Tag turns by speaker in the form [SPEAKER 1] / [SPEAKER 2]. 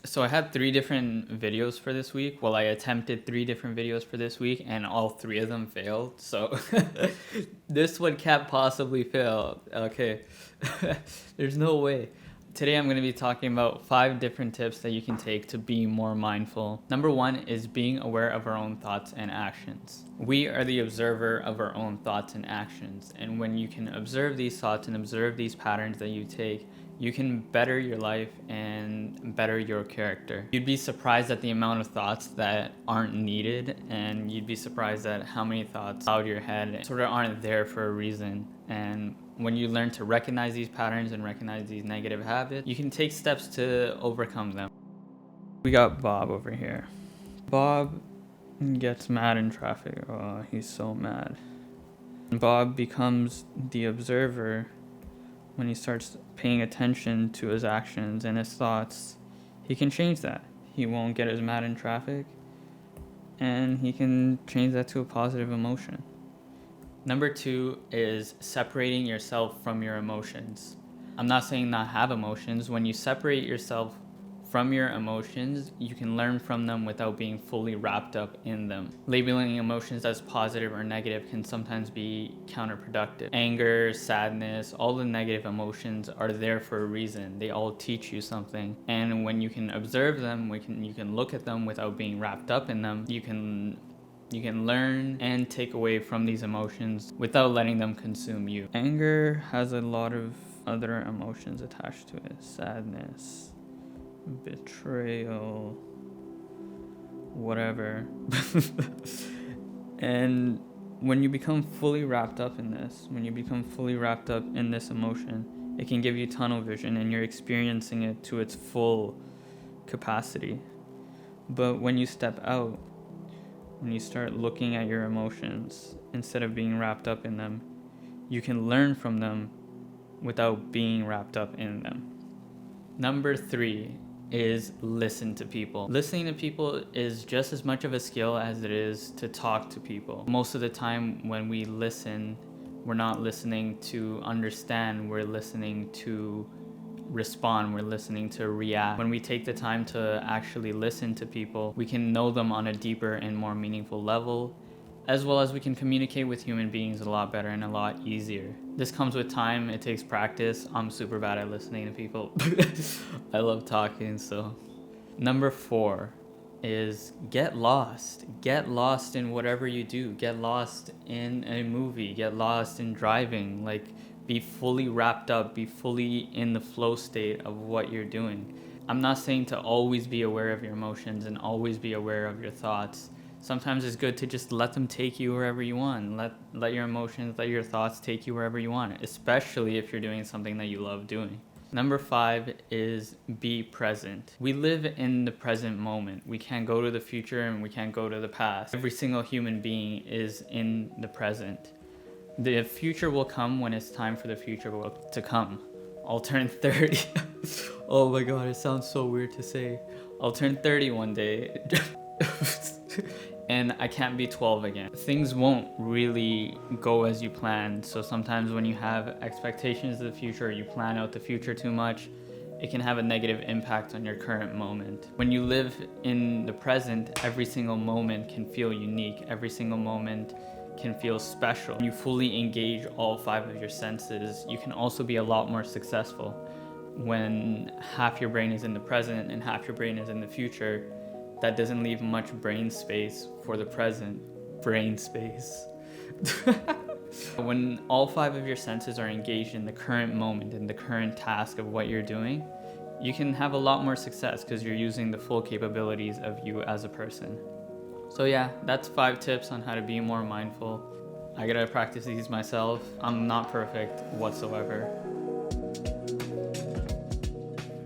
[SPEAKER 1] So I had 3 different videos for this week. Well, I attempted 3 different videos for this week, and all 3 of them failed. So this one can't possibly fail. Okay, there's no way. Today I'm going to be talking about 5 different tips that you can take to be more mindful. Number 1 is being aware of our own thoughts and actions. We are the observer of our own thoughts and actions, and when you can observe these thoughts and observe these patterns that you take, you can better your life and better your character. You'd be surprised at the amount of thoughts that aren't needed, and you'd be surprised at how many thoughts out of your head sort of aren't there for a reason. And when you learn to recognize these patterns and recognize these negative habits, you can take steps to overcome them. We got Bob over here. Bob gets mad in traffic. Oh, he's so mad. Bob becomes the observer when he starts paying attention to his actions and his thoughts. He can change that. He won't get as mad in traffic, and he can change that to a positive emotion. Number 2 is separating yourself from your emotions. I'm not saying not have emotions. When you separate yourself from your emotions, you can learn from them without being fully wrapped up in them. Labeling emotions as positive or negative can sometimes be counterproductive. Anger, sadness, all the negative emotions are there for a reason. They all teach you something. And when you can observe them, you can look at them without being wrapped up in them, you can learn and take away from these emotions without letting them consume you. Anger has a lot of other emotions attached to it. Sadness, betrayal, whatever. And when you become fully wrapped up in this, emotion, it can give you tunnel vision and you're experiencing it to its full capacity. But when you step out, when you start looking at your emotions instead of being wrapped up in them, you can learn from them without being wrapped up in them. Number 3 is listen to people. Listening to people is just as much of a skill as it is to talk to people. Most of the time when we listen, we're not listening to understand, we're listening to respond, we're listening to react. When we take the time to actually listen to people, we can know them on a deeper and more meaningful level, as well as we can communicate with human beings a lot better and a lot easier. This comes with time, it takes practice. I'm super bad at listening to people. I love talking, so. Number 4 is get lost. Get lost in whatever you do. Get lost in a movie. Get lost in driving. Like, be fully wrapped up, be fully in the flow state of what you're doing. I'm not saying to always be aware of your emotions and always be aware of your thoughts. Sometimes it's good to just let them take you wherever you want. Let your emotions, let your thoughts take you wherever you want, especially if you're doing something that you love doing. Number 5 is be present. We live in the present moment. We can't go to the future and we can't go to the past. Every single human being is in the present. The future will come when it's time for the future to come. I'll turn 30. Oh my god, it sounds so weird to say. I'll turn 30 one day. And I can't be 12 again. Things won't really go as you planned. So sometimes when you have expectations of the future, you plan out the future too much, it can have a negative impact on your current moment. When you live in the present, every single moment can feel unique. Every single moment can feel special. When you fully engage all 5 of your senses, you can also be a lot more successful. When half your brain is in the present and half your brain is in the future, that doesn't leave much brain space for the present. Brain space. When all 5 of your senses are engaged in the current moment, in the current task of what you're doing, you can have a lot more success because you're using the full capabilities of you as a person. So yeah, that's 5 tips on how to be more mindful. I gotta practice these myself. I'm not perfect whatsoever.